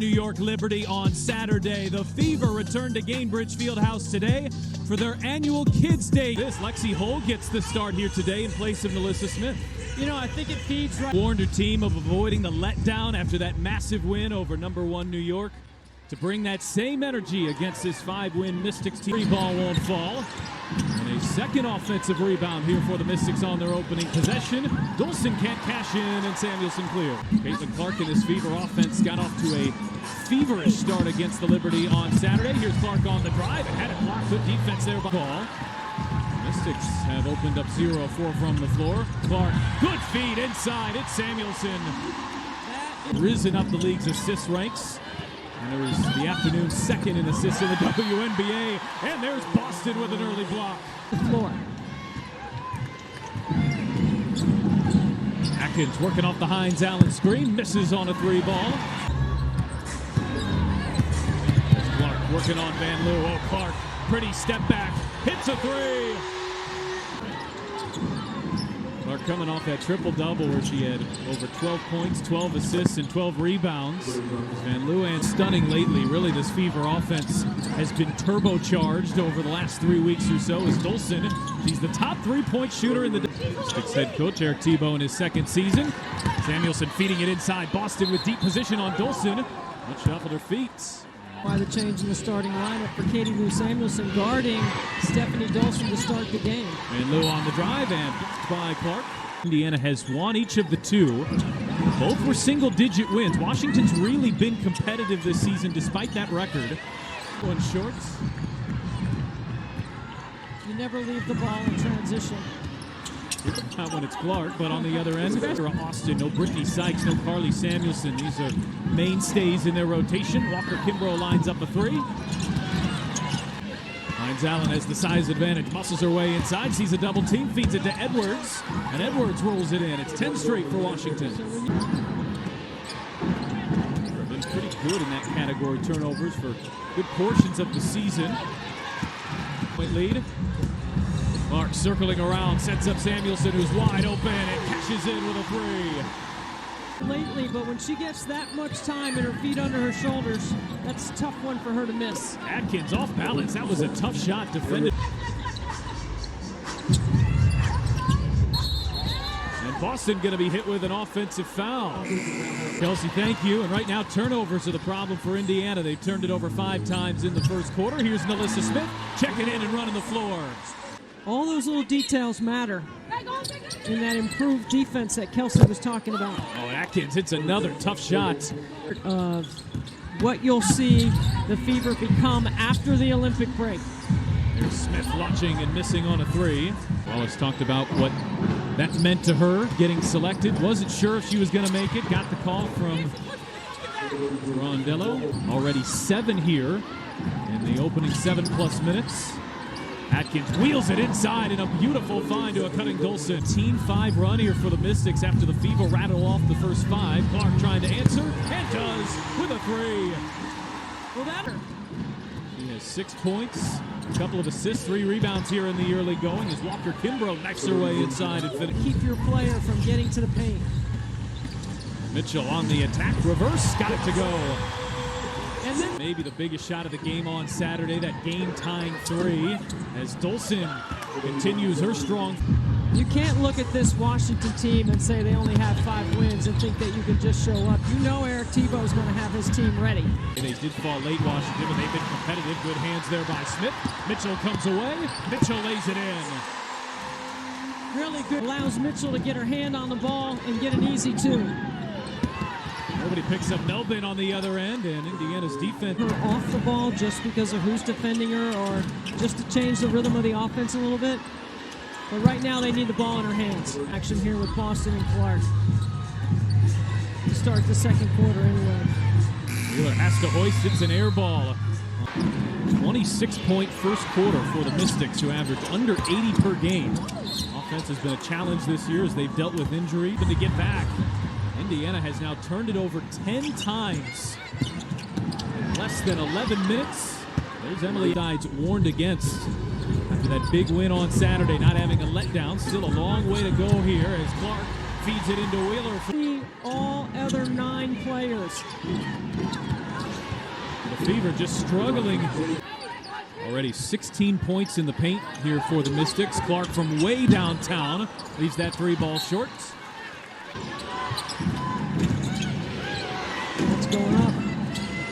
New York Liberty on Saturday. The Fever returned to Gainbridge Fieldhouse today for their annual Kids Day. Lexi Hull gets the start here today in place of Melissa Smith. You know, I think it feeds right. Warned her team of avoiding the letdown after that massive win over #1 New York to bring that same energy against this 5-win Mystics team. Free ball won't fall. And a second offensive rebound here for the Mystics on their opening possession. Dolson can't cash in, and Samuelson clear. Caitlin Clark and his Fever offense got off to a feverish start against the Liberty on Saturday. Here's Clark on the drive and had it blocked. Good defense there by Ball. Mystics have opened up 0-4 from the floor. Clark, good feed inside. It's Samuelson. Risen up the league's assist ranks. And there was the afternoon's second in assists in the WNBA. And there's Boston with an early block. The floor. Atkins working off the Hines Allen screen. Misses on a 3 ball. There's Clark working on Van Loo. Oh, Clark, pretty step back. Hits a 3. Clark coming off that triple-double where she had over 12 points, 12 assists, and 12 rebounds. Van Leeuwen stunning lately. Really, this Fever offense has been turbocharged over the last 3 weeks or so as Dolson, she's the top 3-point shooter in the Mystics head coach Eric Tebow in his second season. Samuelson feeding it inside. Boston with deep position on Dolson. But shuffled her feet. By the change in the starting lineup for Katie Lou Samuelson guarding Stephanie Dolson to start the game. And Lou on the drive and blocked by Clark. Indiana has won each of the 2. Both were single-digit wins. Washington's really been competitive this season despite that record. One shorts. You never leave the ball in transition. Not when it's Clark, but on the other end, Austin, no Brittany Sykes, no Carly Samuelson. These are mainstays in their rotation. Walker Kimbrough lines up a 3. Hines Allen has the size advantage, muscles her way inside, sees a double team, feeds it to Edwards, and Edwards rolls it in. It's 10 straight for Washington. Been pretty good in that category, turnovers for good portions of the season. Point lead. Clark circling around, sets up Samuelson, who's wide open, and cashes in with a 3. Lately, but when she gets that much time and her feet under her shoulders, that's a tough one for her to miss. Atkins off balance. That was a tough shot defended. And Boston going to be hit with an offensive foul. Kelsey, thank you. And right now, turnovers are the problem for Indiana. They've turned it over 5 times in the first quarter. Here's Melissa Smith checking in and running the floor. All those little details matter in that improved defense that Kelsey was talking about. Oh, Atkins hits another tough shot. Of what you'll see the Fever become after the Olympic break. There's Smith watching and missing on a 3. Wallace talked about what that meant to her getting selected. Wasn't sure if she was going to make it. Got the call from Rondello. Already 7 here in the opening 7+ minutes. Atkins wheels it inside and a beautiful find to a cutting Dolson. Team 5 run here for the Mystics after the Fever rattle off the first 5. Clark trying to answer and does with a 3. Well, that her. He has 6 points, a couple of assists, 3 rebounds here in the early going as Walker Kimbrough knifes her way inside and finishes. Keep your player from getting to the paint. Mitchell on the attack, reverse, got it to go. And then maybe the biggest shot of the game on Saturday, that game-tying 3, as Dolson continues her strong. You can't look at this Washington team and say they only have 5 wins and think that you can just show up. You know Eric Tebow is going to have his team ready. They did fall late, Washington, but they've been competitive. Good hands there by Smith. Mitchell comes away. Mitchell lays it in. Really good. Allows Mitchell to get her hand on the ball and get an easy 2. Nobody picks up Melvin on the other end, and Indiana's defense. Her off the ball just because of who's defending her or just to change the rhythm of the offense a little bit. But right now they need the ball in her hands. Action here with Boston and Clark. To start the second quarter anyway. Wheeler has to hoist. It's an air ball. 26-point first quarter for the Mystics, who average under 80 per game. Offense has been a challenge this year as they've dealt with injury. But to get back, Indiana has now turned it over 10 times in less than 11 minutes. There's Emily Sides warned against after that big win on Saturday, not having a letdown. Still a long way to go here as Clark feeds it into Wheeler. All other 9 players Fever just struggling. Already 16 points in the paint here for the Mystics. Clark from way downtown leaves that three ball short. What's going up?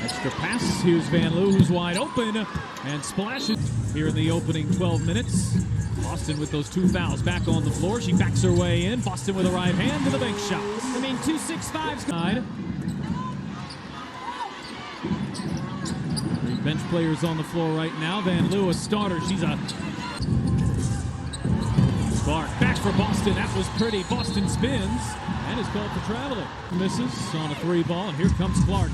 Extra pass. Here's Van Loo, who's wide open and splashes here in the opening 12 minutes. Boston with those two fouls back on the floor. She backs her way in. Boston with a right hand to the bank shot. I mean, 2-6-5's side. Three bench players on the floor right now. Van Loo, a starter. She's a Clark back for Boston. That was pretty. Boston spins and is called for traveling. Misses on a three ball, and here comes Clark.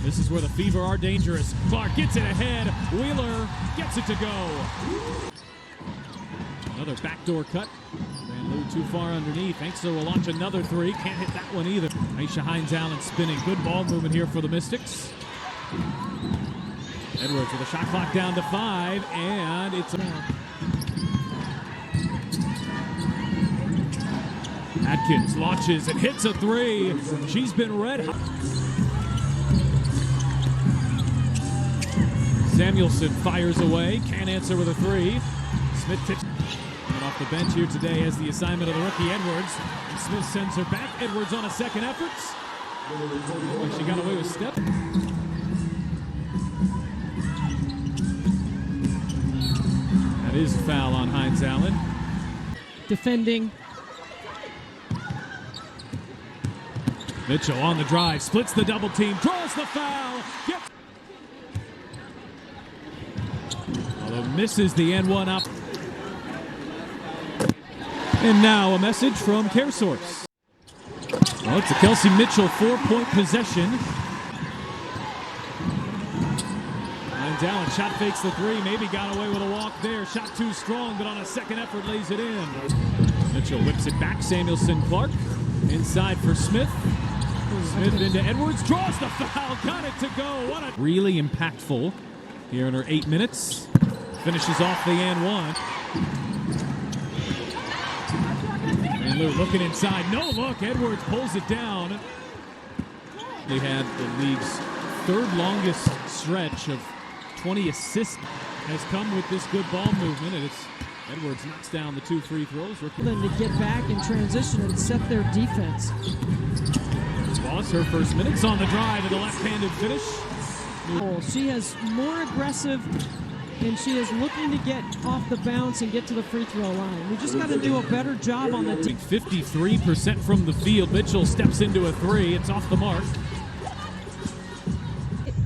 This is where the Fever are dangerous. Clark gets it ahead. Wheeler gets it to go. Another backdoor cut. Van Loo too far underneath. Ankser will launch another three. Can't hit that one either. Aisha Hines-Allen spinning. Good ball movement here for the Mystics. Edwards with a shot clock down to 5, and it's Atkins launches and hits a three. She's been red hot. Samuelson fires away. Can't answer with a three. Smith tips. Off the bench here today as the assignment of the rookie Edwards. And Smith sends her back. Edwards on a second effort. Like she got away with step. That is a foul on Hines-Allen. Defending. Mitchell on the drive, splits the double team, draws the foul. Although misses the N1 up. And now a message from CareSource. Well, it's a Kelsey Mitchell 4-point possession. Hines-Allen shot fakes the three, maybe got away with a walk there. Shot too strong, but on a second effort lays it in. Mitchell whips it back. Samuelson Clark inside for Smith. Smith into Edwards, draws the foul, got it to go. What a really impactful here in her 8 minutes. Finishes off the N1. And Lou looking inside. No look. Edwards pulls it down. They had the league's third longest stretch of 20 assists has come with this good ball movement. And it's Edwards knocks down the 2 free throws. Then to get back in transition and set their defense. Wallace, her first minutes on the drive and the left-handed finish. She is more aggressive, and she is looking to get off the bounce and get to the free throw line. We just got to do a better job on the 53% from the field. Mitchell steps into a three. It's off the mark.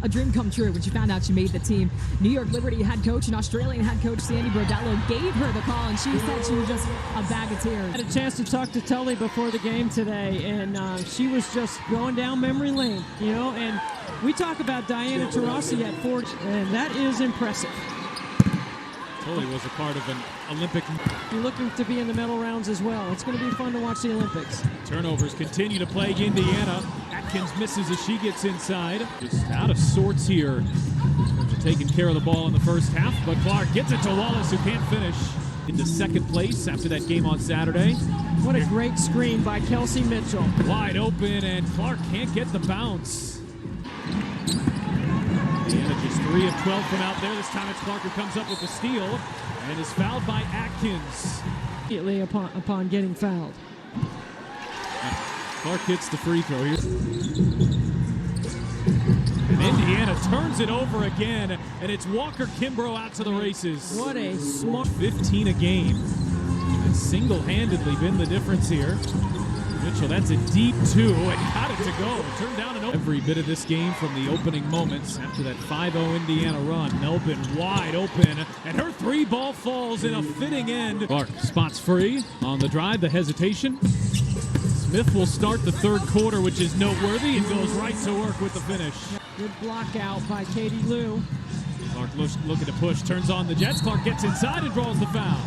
A dream come true when she found out she made the team. New York Liberty head coach and Australian head coach Sandy Brodello gave her the call, and she said she was just a bag of tears. I had a chance to talk to Tully before the game today, and she was just going down memory lane, you know, and we talk about Diana Taurasi at 4, and that is impressive. Tully was a part of an Olympic. You're looking to be in the medal rounds as well. It's going to be fun to watch the Olympics. Turnovers continue to plague Indiana. Atkins misses as she gets inside. Just out of sorts here. Taking care of the ball in the first half, but Clark gets it to Wallace, who can't finish. Into second place after that game on Saturday. What a great screen by Kelsey Mitchell. Wide open, and Clark can't get the bounce. Indiana just 3 of 12 from out there. This time it's Clark who comes up with the steal and is fouled by Atkins. Immediately upon getting fouled. Clark hits the free throw here. And Indiana turns it over again, and it's Walker Kimbrough out to the races. What a smart 15 a game. And single-handedly been the difference here. Mitchell, that's a deep 2, and got it to go. Turned down and every bit of this game from the opening moments after that 5-0 Indiana run. Melvin wide open, and her 3-ball falls in a fitting end. Clark spots free on the drive, the hesitation. Smith will start the third quarter, which is noteworthy, and goes right to work with the finish. Good block out by Katie Lou. Clark looking to push, turns on the Jets. Clark gets inside and draws the foul.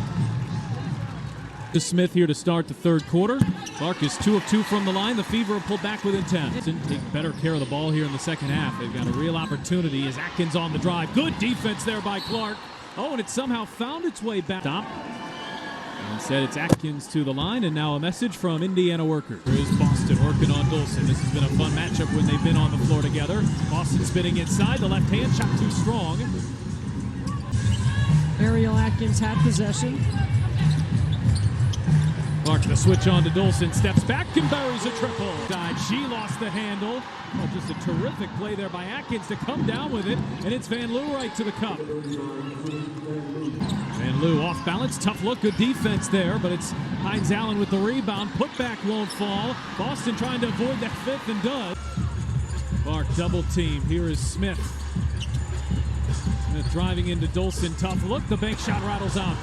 To Smith here to start the third quarter. Clark is 2 of 2 from the line. The Fever will pull back within 10. Take better care of the ball here in the second half. They've got a real opportunity as Atkins on the drive. Good defense there by Clark. Oh, and it somehow found its way back. Stop. Instead, it's Atkins to the line, and now a message from Indiana workers. Here's Boston working on Dolson. This has been a fun matchup when they've been on the floor together. Boston spinning inside, the left hand shot too strong. Ariel Atkins had possession. Clark the switch on to Dolson, steps back and buries a triple. She lost the handle. Oh, just a terrific play there by Atkins to come down with it, and it's Van Loo right to the cup. Van Loo off balance, tough look, good defense there, but it's Hines Allen with the rebound. Putback won't fall. Boston trying to avoid that fifth and does. Clark double team. Here is Smith. Smith driving into Dolson, tough look. The bank shot rattles out.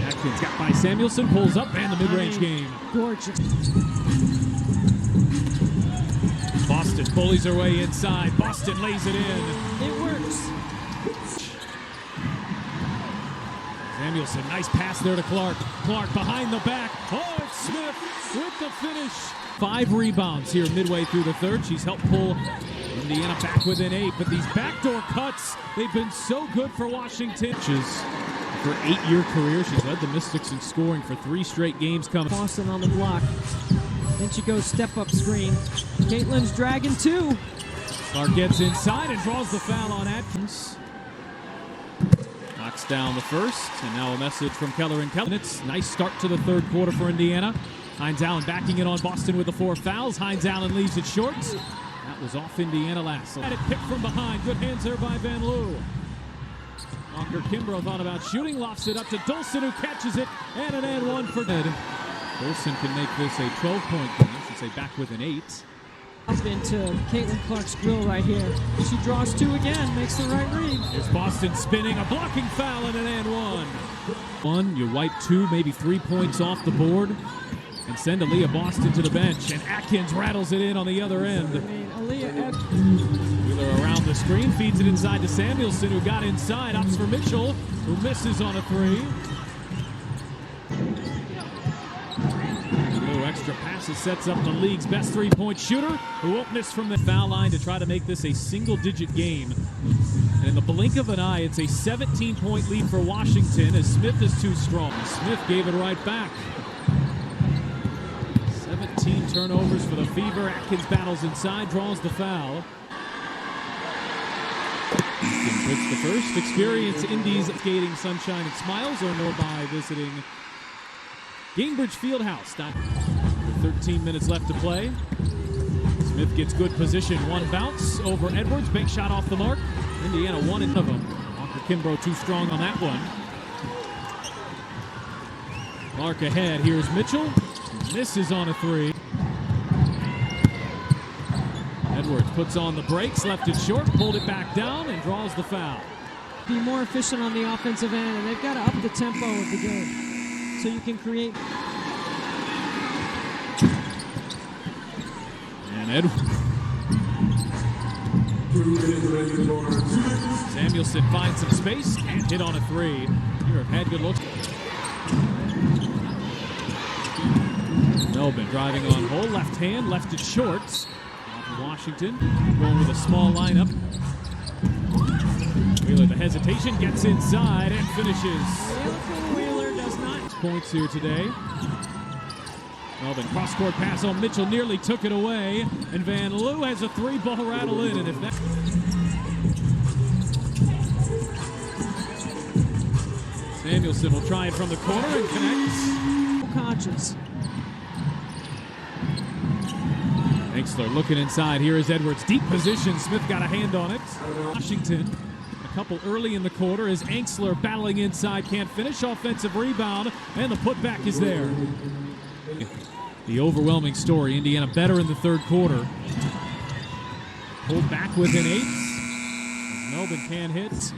Atkins got by Samuelson, pulls up, and the mid-range game. Gorgeous. Boston bullies her way inside. Boston lays it in. It works. Samuelson, nice pass there to Clark. Clark behind the back. Oh, it's Smith with the finish. 5 rebounds here midway through the third. She's helped pull Indiana back within 8, but these backdoor cuts, they've been so good for Washington. For 8-year career, she's led the Mystics in scoring for 3 straight games coming. Boston on the block. Then she goes step-up screen. Caitlin's dragging 2. Clark gets inside and draws the foul on Atkins. Knocks down the first, and now a message from Keller and Keller. It's nice start to the third quarter for Indiana. Hines Allen backing it on Boston with the 4 fouls. Hines Allen leaves it short. That was off Indiana last. Had it picked from behind. Good hands there by Van Loo. Walker Kimbrough thought about shooting, lofts it up to Dolson, who catches it, and an and one for Ned. Dolson can make this a 12-point game. I should say back with an 8. Up into Caitlin Clark's grill right here. She draws 2 again, makes the right read. Here's Boston spinning, a blocking foul, and an and one. You wipe 2, maybe 3 points off the board, and send Aaliyah Boston to the bench, and Atkins rattles it in on the other end. Wheeler around the screen, feeds it inside to Samuelson, who got inside, opts for Mitchell, who misses on a 3. Little extra passes, sets up the league's best 3-point shooter, who won't miss from the foul line to try to make this a single-digit game. And in the blink of an eye, it's a 17-point lead for Washington as Smith is too strong. Smith gave it right back. 17 turnovers for the Fever. Atkins battles inside, draws the foul. Atkins puts the first. Experience Indy's skating sunshine and smiles or more by visiting Gainbridge Fieldhouse. 13 minutes left to play. Smith gets good position. 1 bounce over Edwards. Bank shot off the mark. Indiana 1 of them. Walker Kimbrough too strong on that one. Clark ahead. Here's Mitchell. Misses on a 3. Edwards puts on the brakes, left it short, pulled it back down, and draws the foul. Be more efficient on the offensive end, and they've got to up the tempo of the game so you can create. And Edwards. Samuelson finds some space, can't hit on a 3. Here, had good looks. Melvin driving on hole, left hand, left it short. Washington going with a small lineup. Wheeler, the hesitation, gets inside and finishes. Wheeler does not. Points here today. Melvin, cross-court pass on Mitchell, nearly took it away. And Van Loo has a 3-ball rattle in. And if that... Samuelson will try it from the corner and connects. Conscious. Angsler looking inside. Here is Edwards. Deep position. Smith got a hand on it. Washington, a couple early in the quarter as Angsler battling inside. Can't finish. Offensive rebound. And the putback is there. The overwhelming story. Indiana better in the third quarter. Pulled back within 8. Melvin can't hit.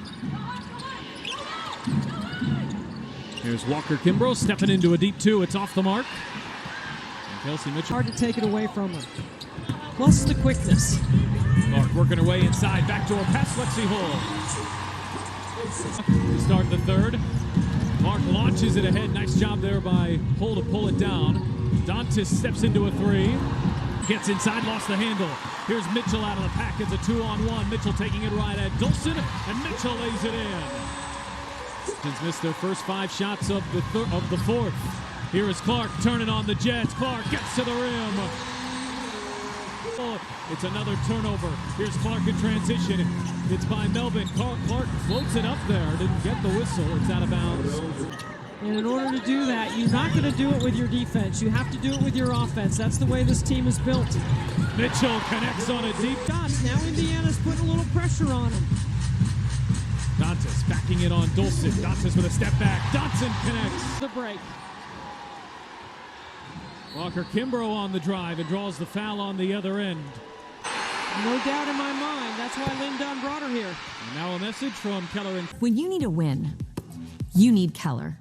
Here's Walker Kimbrough stepping into a deep 2. It's off the mark. And Kelsey Mitchell. Hard to take it away from her. Plus the quickness. Clark working her way inside. Backdoor pass, Lexi Hull. To start the third. Clark launches it ahead. Nice job there by Hull to pull it down. Dantis steps into a 3. Gets inside, lost the handle. Here's Mitchell out of the pack. It's a 2-on-1. Mitchell taking it right at Dolson, and Mitchell lays it in. Pistons missed their first 5 shots of the fourth. Here is Clark turning on the Jets. Clark gets to the rim. It's another turnover. Here's Clark in transition. It's by Melvin. Clark floats it up there. Didn't get the whistle. It's out of bounds. And in order to do that, you're not going to do it with your defense. You have to do it with your offense. That's the way this team is built. Mitchell connects on a deep shots. Now Indiana's putting a little pressure on him. Dantas backing it on Dulcet. Dantas with a step back. Dotson connects. The break. Walker Kimbrough on the drive and draws the foul on the other end. No doubt in my mind. That's why Lynn Dunn brought her here. And now a message from Keller. When you need a win, you need Keller.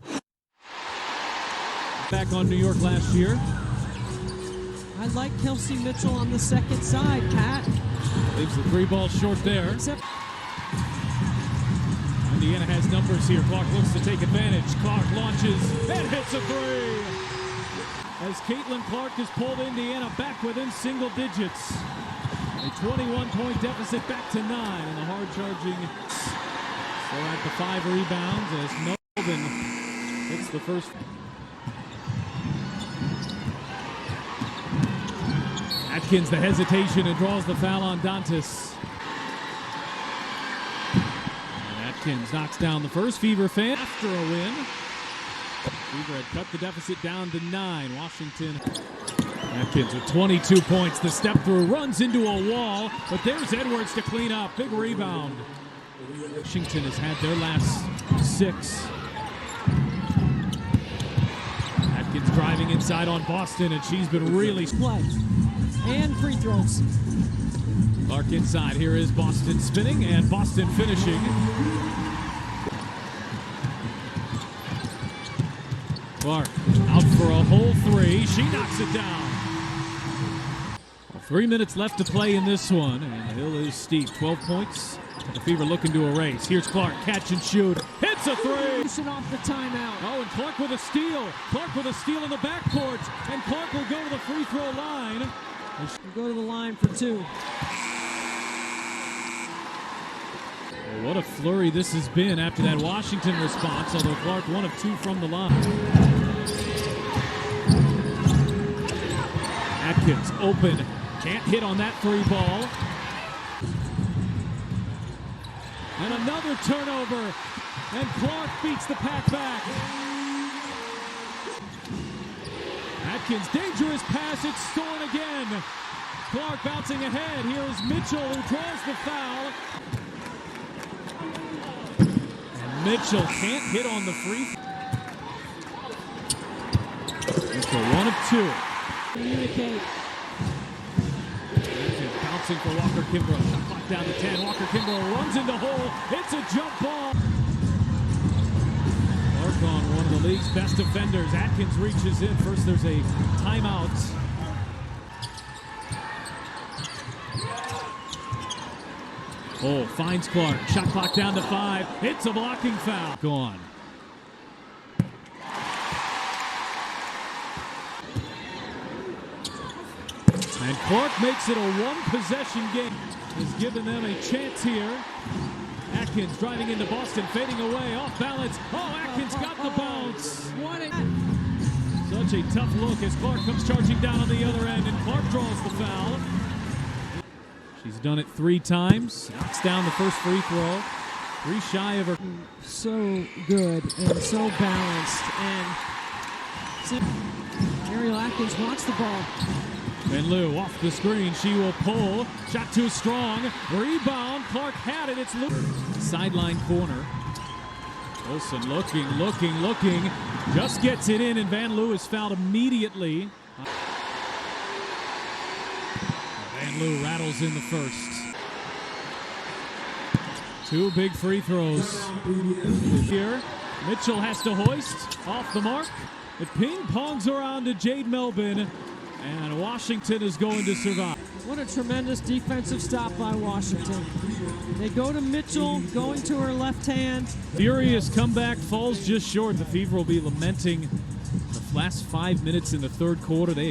Back on New York last year. I like Kelsey Mitchell on the second side, Pat. Leaves the 3 ball short there. Indiana has numbers here. Clark looks to take advantage. Clark launches and hits a 3. As Caitlin Clark has pulled Indiana back within single digits. A 21-point deficit back to 9 in the hard-charging. They're at the 5 rebounds as Melvin hits the first. Atkins the hesitation and draws the foul on Dantas. And Atkins knocks down the first. Fever fan after a win. Fever had cut the deficit down to 9. Washington. Atkins with 22 points. The step through runs into a wall, but there's Edwards to clean up. Big rebound. Washington has had their last 6. Atkins driving inside on Boston, and she's been really play and free throws. Clark inside. Here is Boston spinning, and Boston finishing. Clark out for a whole 3. She knocks it down. 3 minutes left to play in this one, and the hill is steep. 12 points. The Fever looking to erase. Here's Clark, catch and shoot. Hits a 3. Off the timeout. Oh, and Clark with a steal. Clark with a steal in the backcourt, and Clark will go to the free throw line. She'll go to the line for 2. Well, what a flurry this has been after that Washington response, although Clark 1 of 2 from the line. Atkins open, can't hit on that 3 ball. And another turnover, and Clark beats the pack back. Atkins, dangerous pass, it's stolen again. Clark bouncing ahead, here is Mitchell who draws the foul. Mitchell can't hit on the free. Mitchell 1 of 2. Communicate. Bouncing for Walker Kimbrough. Shot clock down to 10. Walker Kimbrough runs into hole. It's a jump ball. Clark on one of the league's best defenders. Atkins reaches in. First there's a timeout. Oh, finds Clark. Shot clock down to 5. It's a blocking foul. Gone. And Clark makes it a 1-possession game. Has given them a chance here. Atkins driving into Boston, fading away, off balance. Oh, Atkins got the bounce. Such a tough look as Clark comes charging down on the other end, and Clark draws the foul. She's done it 3 times. Knocks down the first free throw. 3 shy of her. So good and so balanced. And Ariel Atkins wants the ball. And Lou off the screen. She will pull. Shot too strong. Rebound. Clark had it. It's Lou. Sideline corner. Wilson looking. Just gets it in, and Van Loo is fouled immediately. Van Loo rattles in the first. 2 big free throws. Here, Mitchell has to hoist off the mark. It ping-pongs around to Jade Melvin, and Washington is going to survive. What a tremendous defensive stop by Washington. They go to Mitchell, going to her left hand. Furious comeback, falls just short. The Fever will be lamenting the last 5 minutes in the third quarter. They